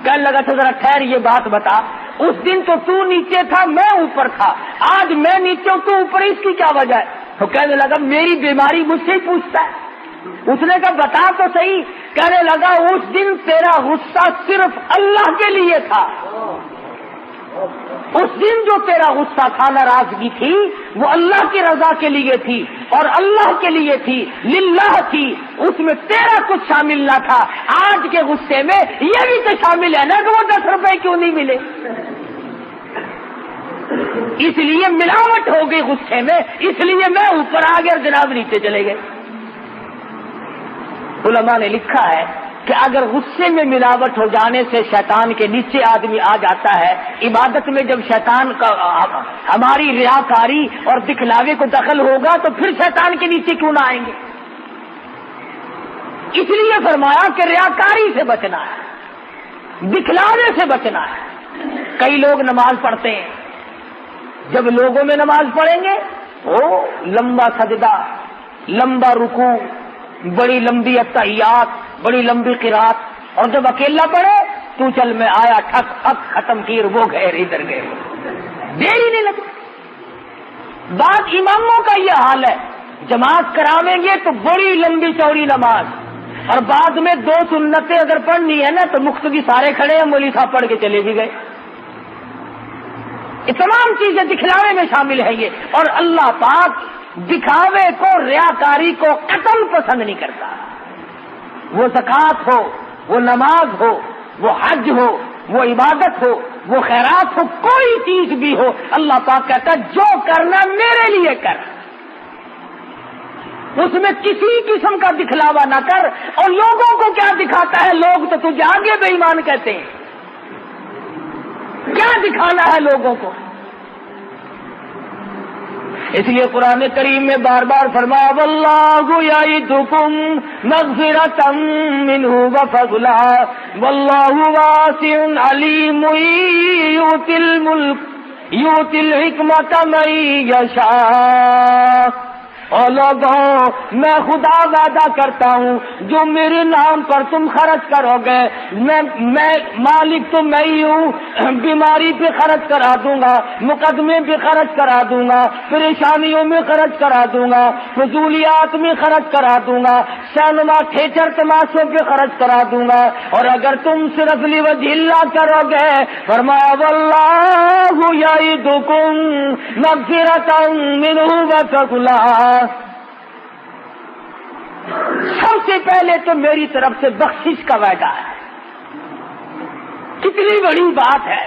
کہنے لگا تھا ذرا ٹھہر، یہ بات بتا، اس دن تو نیچے تھا میں اوپر تھا، آج میں نیچے ہوں تو اوپر، اس کی کیا وجہ ہے؟ تو کہنے لگا میری بیماری مجھ سے ہی پوچھتا ہے۔ اس نے کہا بتا تو صحیح۔ کہنے لگا اس دن تیرا غصہ صرف اللہ کے لیے تھا، اس دن جو تیرا غصہ تھا، ناراضگی تھی، وہ اللہ کی رضا کے لیے تھی اور اللہ کے لیے تھی، للہ تھی، اس میں تیرا کچھ شامل نہ تھا۔ آج کے غصے میں یہ بھی تو شامل ہے نا کہ وہ 10 روپے کیوں نہیں ملے، اس لیے ملاوٹ ہو گئی غصے میں، اس لیے میں اوپر آ گیا اور جناب نیچے چلے گئے۔ علماء نے لکھا ہے کہ اگر غصے میں ملاوٹ ہو جانے سے شیطان کے نیچے آدمی آ جاتا ہے، عبادت میں جب شیطان کا ہماری ریاکاری اور دکھلاوے کو دخل ہوگا تو پھر شیطان کے نیچے کیوں نہ آئیں گے؟ اس لیے فرمایا کہ ریاکاری سے بچنا ہے، دکھلاوے سے بچنا ہے۔ کئی لوگ نماز پڑھتے ہیں، جب لوگوں میں نماز پڑھیں گے لمبا سجدہ، لمبا رکوع، بڑی لمبی اتحیات، بڑی لمبی قرات، اور جب اکیلا پڑھے تو چل میں آیا، ٹھک ٹھک ختم کی، وہ گئے ادھر گئے، دیر ہی نہیں لگتی۔ بعض اماموں کا یہ حال ہے، جماعت کراویں گے تو بڑی لمبی چوڑی نماز، اور بعد میں 2 سنتیں اگر پڑھنی ہے نا تو مقتدی سارے کھڑے ہیں، مولوی صاحب پڑھ کے چلے بھی گئے۔ یہ تمام چیزیں دکھلاوے میں شامل ہیں یہ، اور اللہ پاک دکھاوے کو، ریاکاری کو قتل پسند نہیں کرتا۔ وہ زکوٰۃ ہو، وہ نماز ہو، وہ حج ہو، وہ عبادت ہو، وہ خیرات ہو، کوئی چیز بھی ہو، اللہ پاک کہتا ہے جو کرنا میرے لیے کر، اس میں کسی قسم کا دکھلاوا نہ کر۔ اور لوگوں کو کیا دکھاتا ہے؟ لوگ تو تجھے آگے بے ایمان کہتے ہیں، کیا دکھانا ہے لوگوں کو؟ اس لیے قرآن کریم میں بار بار فرمایا واللہ یعدکم مغفرۃ منہ وفضلا واللہ واسع علیم یؤتی الحکمۃ من یشاء۔ اور لوگوں میں خدا وعدہ کرتا ہوں جو میرے نام پر تم خرچ کرو گے، میں مالک تو میں ہی ہوں، بیماری پہ خرچ کرا دوں گا، مقدمے پہ خرچ کرا دوں گا، پریشانیوں میں خرچ کرا دوں گا، فضولیات میں خرچ کرا دوں گا، سینما تھیٹر تماشوں پہ خرچ کرا دوں گا۔ اور اگر تم صرف لوجہ اللہ کرو گے، فرمایا واللہ یعدکم مغفرۃ منہ وفضلا۔ سب سے پہلے تو میری طرف سے بخشش کا وعدہ ہے۔ کتنی بڑی بات ہے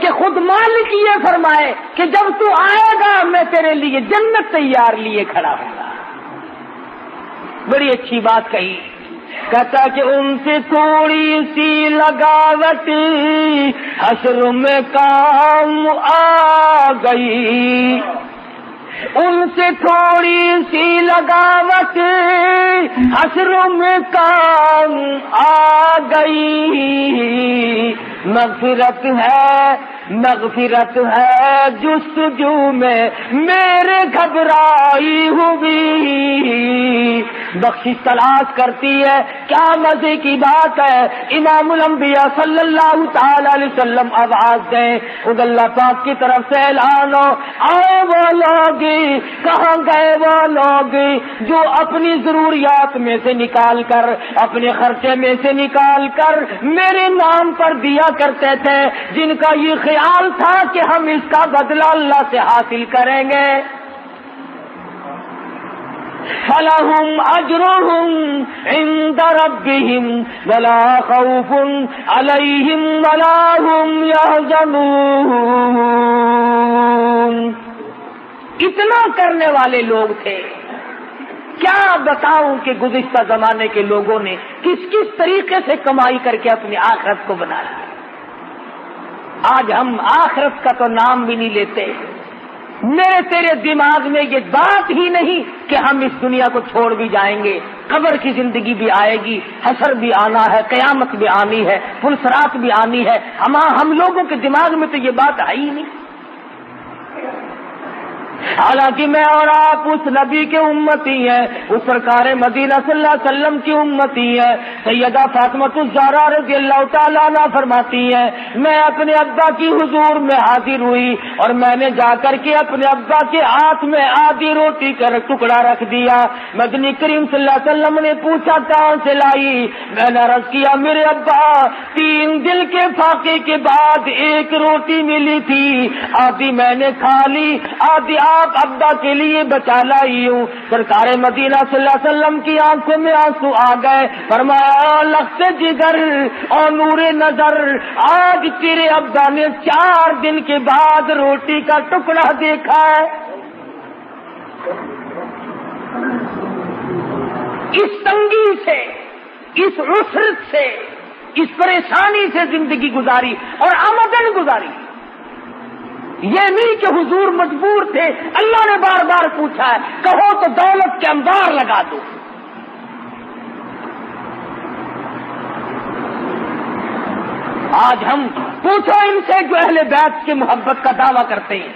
کہ خود مالک یہ فرمائے کہ جب تو آئے گا میں تیرے لیے جنت تیار لیے کھڑا ہوں گا۔ بڑی اچھی بات کہی، کہتا کہ ان سے تھوڑی سی لگاوٹ حشر میں کام آ گئی، ان سے تھوڑی سی لگاوٹ حشر میں کام آ گئی۔ مغفرت ہے جستجو میں میرے گھبرائی ہوئی، بخشش تلاش کرتی ہے۔ کیا مزے کی بات ہے، امام الانبیاء صلی اللہ تعالی علیہ وسلم آواز دیں، خود اللہ پاک کی طرف سے اعلان ہو، آئے وہ لوگ، کہاں گئے وہ لوگ جو اپنی ضروریات میں سے نکال کر، اپنے خرچے میں سے نکال کر میرے نام پر دیا کرتے تھے، جن کا یہ خیال تھا کہ ہم اس کا بدلہ اللہ سے حاصل کریں گے۔ فَلَهُمْ أَجْرُهُمْ عِنْدَ رَبِّهِمْ وَلَا خَوْفٌ عَلَيْهِمْ وَلَا هُمْ يَحْزَنُونَ۔ اتنا کرنے والے لوگ تھے، کیا بتاؤں کہ گزشتہ زمانے کے لوگوں نے کس کس طریقے سے کمائی کر کے اپنی آخرت کو بنایا۔ آج ہم آخرت کا تو نام بھی نہیں لیتے، میرے تیرے دماغ میں یہ بات ہی نہیں کہ ہم اس دنیا کو چھوڑ بھی جائیں گے، قبر کی زندگی بھی آئے گی، حشر بھی آنا ہے، قیامت بھی آنی ہے، پلسرات بھی آنی ہے، ہم لوگوں کے دماغ میں تو یہ بات ہے ہی نہیں۔ حالانکہ میں اور آپ اس نبی کے امتی ہیں، اس سرکار مدینہ صلی اللہ علیہ وسلم کی امتی ہیں۔ سیدہ فاطمہ الزہرا رضی اللہ تعالیٰ عنہا فرماتی ہیں، میں اپنے ابا کی حضور میں حاضر ہوئی اور میں نے جا کر کے اپنے ابا کے ہاتھ میں آدھی روٹی کا ٹکڑا رکھ دیا۔ مدنی کریم صلی اللہ علیہ وسلم نے پوچھا کہاں سے لائی؟ میں نے عرض کیا میرے ابا 3 دن کے فاقے کے بعد ایک روٹی ملی تھی، آدھی میں نے کھا لی، آدھی آپ ابا کے لیے بچا لائی ہوں۔ سرکار مدینہ صلی اللہ علیہ وسلم کی آنکھوں میں آنسو آ گئے، فرمایا لخت جگر اور نور نظر، آج تیرے ابا نے 4 دن کے بعد روٹی کا ٹکڑا دیکھا ہے۔ اس تنگی سے، اس عسرت سے، اس پریشانی سے زندگی گزاری اور آمدن گزاری. یہ نہیں کہ حضور مجبور تھے. اللہ نے بار بار پوچھا ہے کہو تو دولت کے انبار لگا دو. آج ہم پوچھو ان سے جو اہل بیت کی محبت کا دعویٰ کرتے ہیں،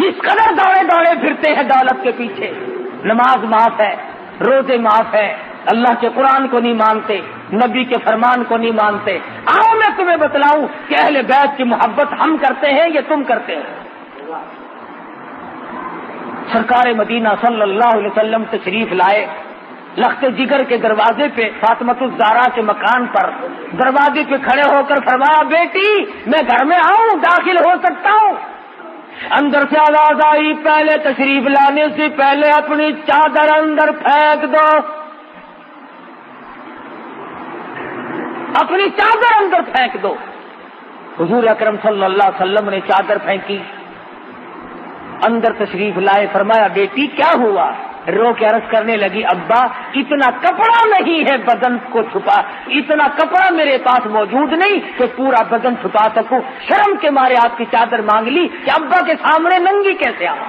اس قدر دوڑے دوڑے پھرتے ہیں دولت کے پیچھے. نماز معاف ہے، روزے معاف ہے، اللہ کے قرآن کو نہیں مانتے، نبی کے فرمان کو نہیں مانتے. آؤ میں تمہیں بتلاؤں کہ اہل بیت کی محبت ہم کرتے ہیں یا تم کرتے ہو. سرکار مدینہ صلی اللہ علیہ وسلم تشریف لائے. لخت جگر کے دروازے پہ فاطمۃ الزہرا کے مکان پر دروازے پہ کھڑے ہو کر فرمایا بیٹی میں گھر میں آؤں، داخل ہو سکتا ہوں؟ اندر سے آواز آئی پہلے تشریف لانے سے پہلے اپنی چادر اندر پھینک دو. اپنی چادر اندر پھینک دو. حضور اکرم صلی اللہ علیہ وسلم نے چادر پھینکی، اندر تشریف لائے. فرمایا بیٹی کیا ہوا؟ رو کے عرض کرنے لگی ابا اتنا کپڑا نہیں ہے بدن کو چھپا، اتنا کپڑا میرے پاس موجود نہیں کہ پورا بدن چھپا سکوں. شرم کے مارے آپ کی چادر مانگ لی کہ ابا کے سامنے ننگی کیسے آؤں.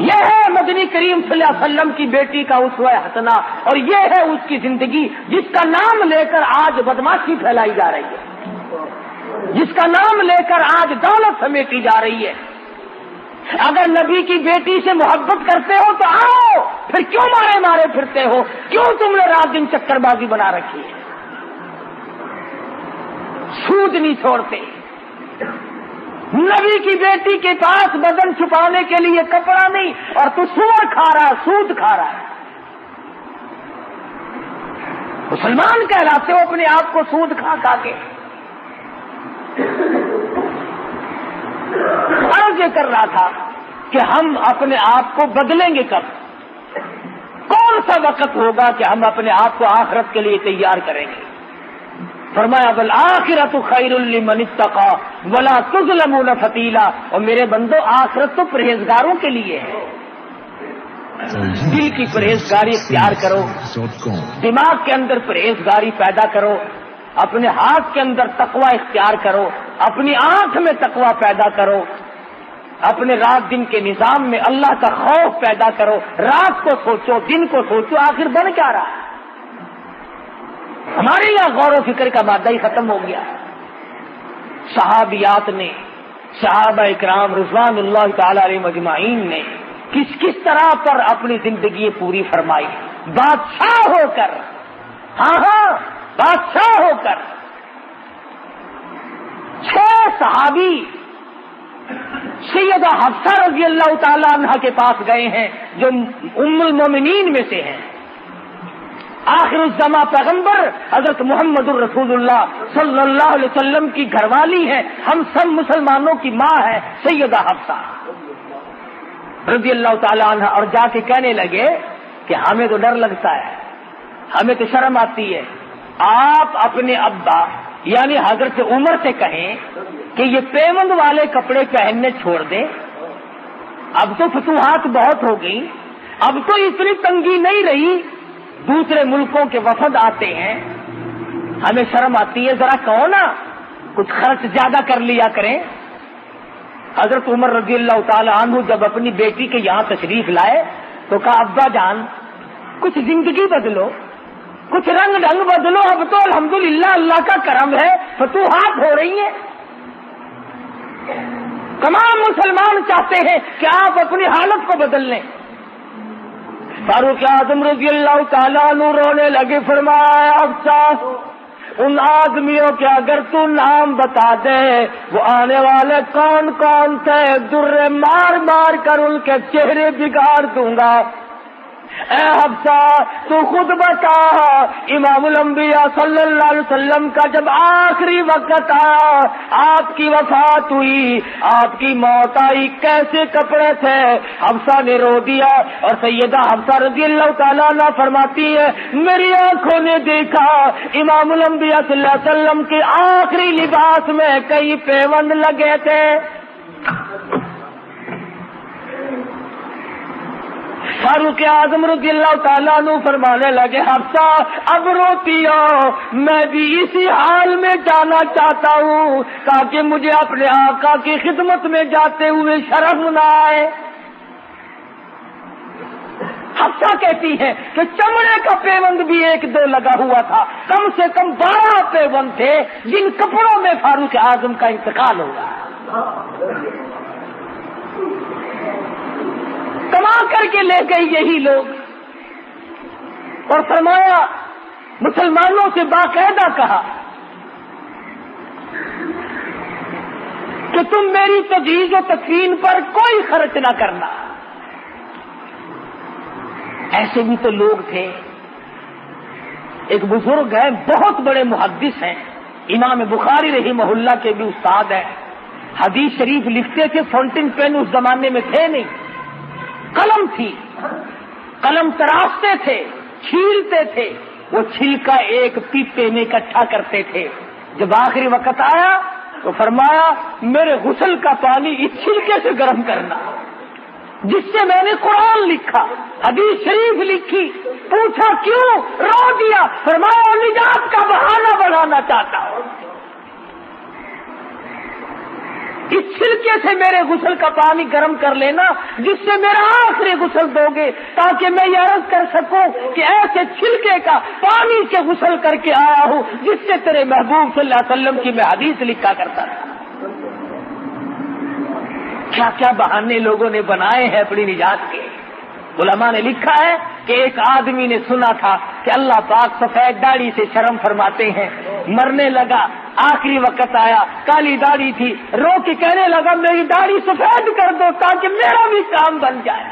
یہ ہے مدنی کریم صلی اللہ علیہ وسلم کی بیٹی کا اسوہ حسنہ، اور یہ ہے اس کی زندگی جس کا نام لے کر آج بدماشی پھیلائی جا رہی ہے، جس کا نام لے کر آج دولت سمیٹی جا رہی ہے. اگر نبی کی بیٹی سے محبت کرتے ہو تو آؤ، پھر کیوں مارے مارے پھرتے ہو؟ کیوں تم نے رات دن چکر بازی بنا رکھی ہے؟ سود نہیں چھوڑتے. نبی کی بیٹی کے پاس بدن چھپانے کے لیے کپڑا نہیں، اور تو سور کھا رہا، سود کھا رہا ہے. مسلمان کہلاتے ہو اپنے آپ کو سود کھا کھا کے. عرض یہ کر رہا تھا کہ ہم اپنے آپ کو بدلیں گے کب؟ کون سا وقت ہوگا کہ ہم اپنے آپ کو آخرت کے لیے تیار کریں گے؟ فرمایا والآخرۃ خیر لمن اتقى ولا تظلمون فتیلا. اور میرے بندو آخرت تو پرہیزگاروں کے لیے ہے. دل کی پرہیزگاری اختیار کرو، دماغ کے اندر پرہیزگاری پیدا کرو، اپنے ہاتھ کے اندر تقوی اختیار کرو، اپنی آنکھ میں تقوی پیدا کرو، اپنے رات دن کے نظام میں اللہ کا خوف پیدا کرو. رات کو سوچو، دن کو سوچو، آخر بن کیا رہا ہے؟ ہمارے یہاں غور و فکر کا مادہ ہی ختم ہو گیا. صحابیات نے، صحابہ اکرام رضوان اللہ تعالی علیہم اجمعین نے کس کس طرح پر اپنی زندگی پوری فرمائی. بادشاہ ہو کر، ہاں بادشاہ ہو کر 6 صحابی سیدہ حفصہ رضی اللہ تعالی عنہ کے پاس گئے ہیں جو ام المومنین میں سے ہیں. آخر الزمان پیغمبر حضرت محمد الرسول اللہ صلی اللہ علیہ وسلم کی گھر والی ہے، ہم سب مسلمانوں کی ماں ہے سیدہ حفصہ رضی اللہ تعالی عنہ. اور جا کے کہنے لگے کہ ہمیں تو ڈر لگتا ہے، ہمیں تو شرم آتی ہے، آپ اپنے ابا یعنی حضرت عمر سے کہیں کہ یہ پیوند والے کپڑے پہننے چھوڑ دیں. اب تو فتوحات بہت ہو گئی، اب تو اتنی تنگی نہیں رہی، دوسرے ملکوں کے وفد آتے ہیں، ہمیں شرم آتی ہے، ذرا کہو نا کچھ خرچ زیادہ کر لیا کریں. حضرت عمر رضی اللہ تعالی عنہ جب اپنی بیٹی کے یہاں تشریف لائے تو کہا ابا جان کچھ زندگی بدلو، کچھ رنگ ڈھنگ بدلو. اب تو الحمدللہ اللہ کا کرم ہے، فتوحات ہو رہی ہیں. تمام مسلمان چاہتے ہیں کہ آپ اپنی حالت کو بدل لیں. فاروق اعظم رضی اللہ تعالیٰ عنہ رونے لگے. فرمایا حفصہ ان آدمیوں کے اگر تو نام بتا دے وہ آنے والے کون کون تھے، درے مار مار کر ان کے چہرے بگاڑ دوں گا. اے حفصہ تو خود بتا، امام الانبیاء صلی اللہ علیہ وسلم کا جب آخری وقت آیا، آپ کی وفات ہوئی، آپ کی موت آئی، کیسے کپڑے تھے؟ حفصہ نے رو دیا. اور سیدہ حفصہ رضی اللہ تعالیٰ عنہ فرماتی ہے میری آنکھوں نے دیکھا امام الانبیاء صلی اللہ علیہ وسلم کے آخری لباس میں کئی پیوند لگے تھے. فاروق اعظم رضی اللہ تعالیٰ عنہ فرمانے لگے حفصہ اب روتی ہو، میں بھی اسی حال میں جانا چاہتا ہوں تاکہ مجھے اپنے آقا کی خدمت میں جاتے ہوئے شرم نہ آئے۔ حفصہ کہتی ہے کہ چمڑے کا پیوند بھی 1-2 لگا ہوا تھا، کم سے کم 12 پیوند تھے جن کپڑوں میں فاروق اعظم کا انتقال ہوا۔ کما کر کے لے گئے یہی لوگ، اور فرمایا مسلمانوں سے باقاعدہ کہا کہ تم میری تجہیز و تکفین پر کوئی خرچ نہ کرنا۔ ایسے بھی تو لوگ تھے۔ ایک بزرگ ہے، بہت بڑے محدث ہیں، امام بخاری رحمہ اللہ کے بھی استاد ہیں، حدیث شریف لکھتے تھے، فاؤنٹین پین اس زمانے میں تھے نہیں، قلم تھی، قلم تراشتے تھے، چھیلتے تھے، وہ چھلکا ایک پیپے میں اکٹھا کرتے تھے۔ جب آخری وقت آیا تو فرمایا میرے غسل کا پانی اس چھلکے سے گرم کرنا جس سے میں نے قرآن لکھا، حدیث شریف لکھی۔ پوچھا کیوں؟ رو دیا۔ فرمایا نجات کا بہانہ بڑھانا چاہتا ہوں، اس چھلکے سے میرے غسل کا پانی گرم کر لینا جس سے میرا آخری غسل دو گے، تاکہ میں یہ عرض کر سکوں کہ ایسے چھلکے کا پانی سے غسل کر کے آیا ہوں جس سے تیرے محبوب صلی اللہ علیہ وسلم کی میں حدیث لکھا کرتا تھا۔ کیا کیا بہانے لوگوں نے بنائے ہیں اپنی نجات کے۔ علماء نے لکھا ہے کہ ایک آدمی نے سنا تھا کہ اللہ پاک سفید داڑھی سے شرم فرماتے ہیں، مرنے لگا، آخری وقت آیا، کالی داڑھی تھی، رو کے کہنے لگا میری داڑھی سفید کر دو تاکہ میرا بھی کام بن جائے۔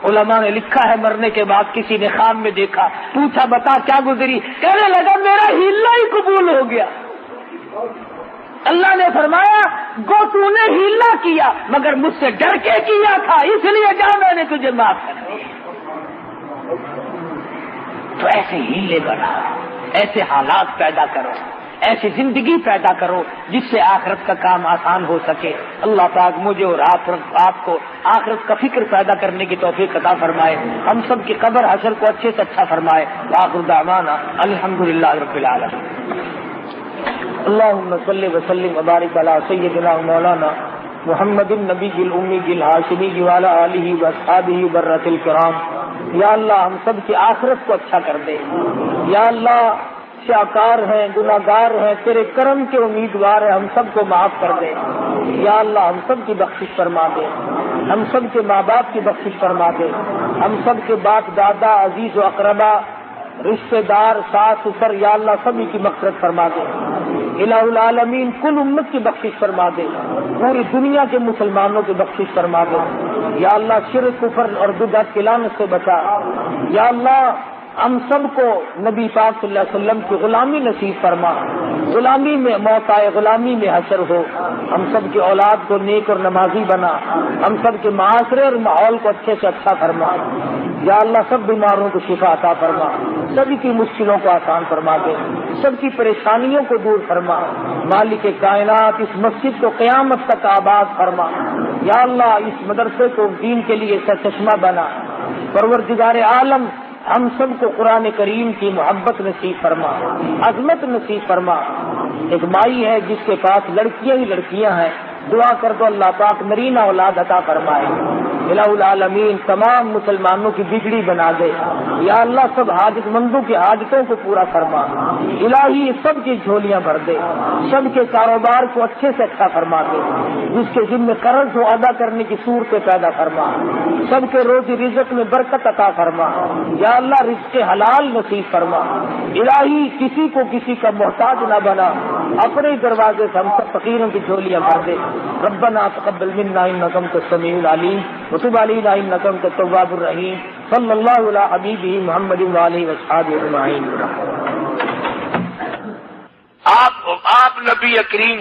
علماء نے لکھا ہے مرنے کے بعد کسی نے خواب میں دیکھا، پوچھا بتا کیا گزری، کہنے لگا میرا ہیلا ہی قبول ہو گیا۔ اللہ نے فرمایا گو تو نے ہیلا کیا مگر مجھ سے ڈر کے کیا تھا، اس لیے جا میں نے تجھے معاف کر دیا۔ تو ایسے ہیلے بناؤ، ایسے حالات پیدا کرو، ایسی زندگی پیدا کرو جس سے آخرت کا کام آسان ہو سکے۔ اللہ پاک مجھے اور آپ کو آخرت کا فکر پیدا کرنے کی توفیق عطا فرمائے، ہم سب کی قبر حشر کو اچھے سے اچھا فرمائے۔ وآخر دعوانا الحمدللہ رب العالمین۔ اللهم صل وسلم وبارك على سيدنا مولانا محمد النبي الأمي الهاشمي وعلى آله وأصحابه برة الكرام۔ یا اللہ ہم سب کی آخرت کو اچھا کر دے۔ یا اللہ شاکار ہیں، گناہگار ہیں، تیرے کرم کے امیدوار ہیں، ہم سب کو معاف کر دے۔ یا اللہ ہم سب کی بخشش فرما دے، ہم سب کے ماں باپ کی بخشش فرما دے، ہم سب کے باپ دادا عزیز و اقربا رشتہ دار ساس سسر یا اللہ سبھی کی مغفرت فرما دے۔ الہ العالمین کل امت کی بخشش فرما دے، پوری دنیا کے مسلمانوں کی بخشش فرما دے۔ یا اللہ شرک کفر اور بدعت کی لعنت سے بچا۔ یا اللہ ہم سب کو نبی پاک صلی اللہ علیہ وسلم کی غلامی نصیب فرما، غلامی میں موت آئے، غلامی میں حشر ہو۔ ہم سب کی اولاد کو نیک اور نمازی بنا، ہم سب کے معاشرے اور ماحول کو اچھے سے اچھا فرما۔ یا اللہ سب بیماروں کو شفا عطا فرما، سبھی کی مشکلوں کو آسان فرما دے، سب کی پریشانیوں کو دور فرما۔ مالک کائنات اس مسجد کو قیامت تک آباد فرما۔ یا اللہ اس مدرسے کو دین کے لیے سرچشمہ بنا۔ پروردگار عالم ہم سب کو قرآن کریم کی محبت نصیب فرما، عظمت نصیب فرما۔ ایک مائی ہے جس کے پاس لڑکیاں ہی لڑکیاں ہیں، دعا کر دو اللہ پاک نرینہ اولاد عطا فرمائے۔ الہ العالمین تمام مسلمانوں کی بگڑی بنا دے۔ یا اللہ سب حاجت مندوں کی حاجتوں کو پورا فرما۔ الہی سب کی جھولیاں بھر دے، سب کے کاروبار کو اچھے سے اچھا فرما دے، جس کے ذمہ قرض ہو ادا کرنے کی صورتیں پیدا فرما، سب کے روزی رزق میں برکت عطا فرما۔ یا اللہ رزق حلال نصیب فرما۔ الہی کسی کو کسی کا محتاج نہ بنا، اپنے دروازے سے ہم سب فقیروں کی جھولیاں بھر دے۔ ربنا تقبل منا انک انت السمیع العلیم وتب علینا انک انت التواب الرحیم۔ صلی اللہ علی حبیبہ محمد وآلہ وصحبہ اجمعین۔ آپ نبی کریم